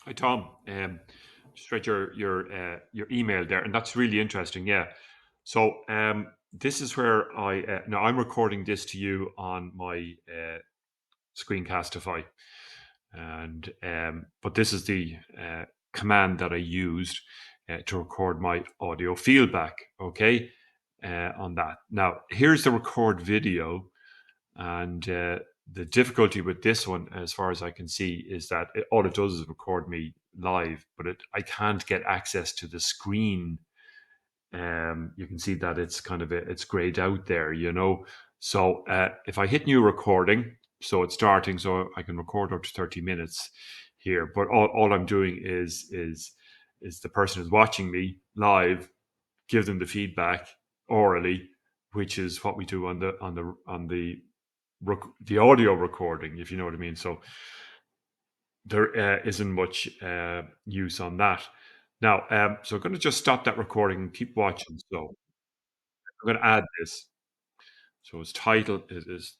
Hi, Tom. Just read your email there, and that's really interesting. Yeah. So this is where I now I'm recording this to you on my Screencastify, and but this is the command that I used to record my audio feedback. Okay, on that. Now here's the record video, and the difficulty with this one, as far as I can see, is that all it does is record me live, but I can't get access to the screen. You can see that it's kind of it's grayed out there, you know. So if I hit new recording, so it's starting, so I can record up to 30 minutes here. But all I'm doing is the person who's watching me live, give them the feedback orally, which is what we do on the audio recording, if you know what I mean. So there isn't much use on that. Now, so I'm going to just stop that recording and keep watching. So I'm going to add this. So its title is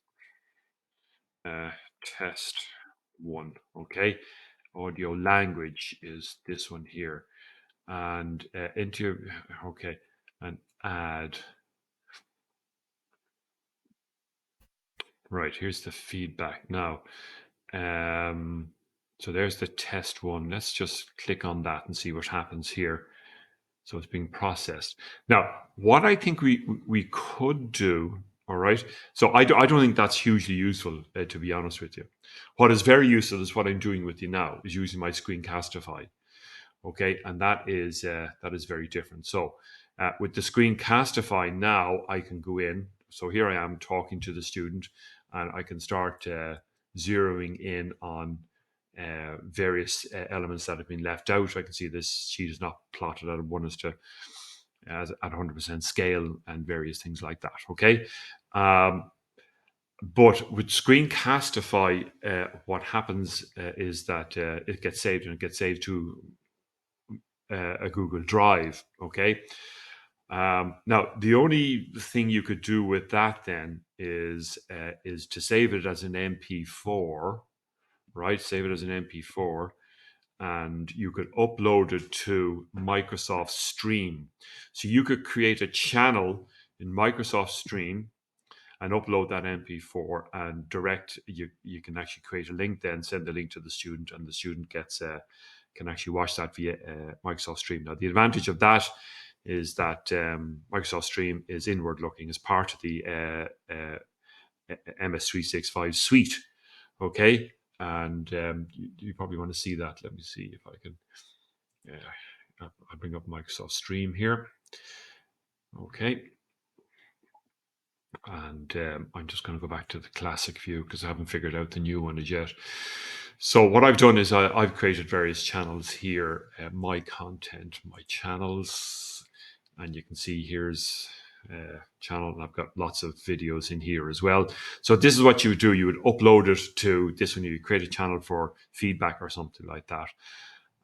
uh, test one. Okay, audio language is this one here, and into okay, and add. Right, here's the feedback now. Um, so there's the test one. Let's just click on that and see what happens here. So it's being processed. Now, what I think we could do, all right. So I don't think that's hugely useful, to be honest with you. What is very useful is what I'm doing with you now, is using my Screencastify. Okay, and that is very different. So with the Screencastify now, I can go in. So here I am talking to the student, and I can start zeroing in on various elements that have been left out. I can see this sheet is not plotted at 1 is to as at 100% scale and various things like that. Okay. Um, but with Screencastify, what happens is that it gets saved, and it gets saved to a Google Drive. Okay. Now, the only thing you could do with that then is to save it as an MP4, right? Save it as an MP4, and you could upload it to Microsoft Stream. So you could create a channel in Microsoft Stream and upload that MP4 and direct. You can actually create a link, then send the link to the student, and the student gets can actually watch that via Microsoft Stream. Now, the advantage of that is that Microsoft Stream is inward looking as part of the MS365 suite. Okay, and you probably want to see that. Let me see if I can. I'll bring up Microsoft Stream here. Okay, and I'm just going to go back to the classic view because I haven't figured out the new one as yet. So what I've done is I've created various channels here, my content, my channels, and you can see here's channel, and I've got lots of videos in here as well. So this is what you would do. You would upload it to this one. You create a channel for feedback or something like that.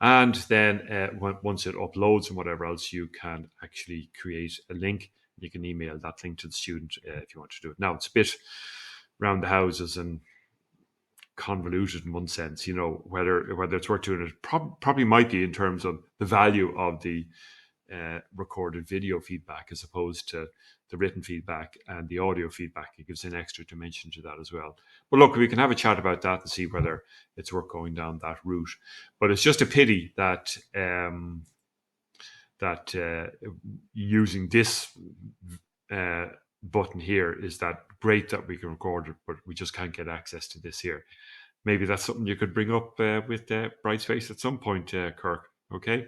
And then once it uploads and whatever else, you can actually create a link. You can email that link to the student if you want to do it. Now, it's a bit round the houses and convoluted in one sense, you know, whether it's worth doing it. Probably might be in terms of the value of the recorded video feedback as opposed to the written feedback, and the audio feedback. It gives an extra dimension to that as well. But look, we can have a chat about that and see whether it's worth going down that route. But it's just a pity that using this uh, button here is that great that we can record it, but we just can't get access to this here. Maybe that's something you could bring up with Brightspace at some point, Kirk. Okay.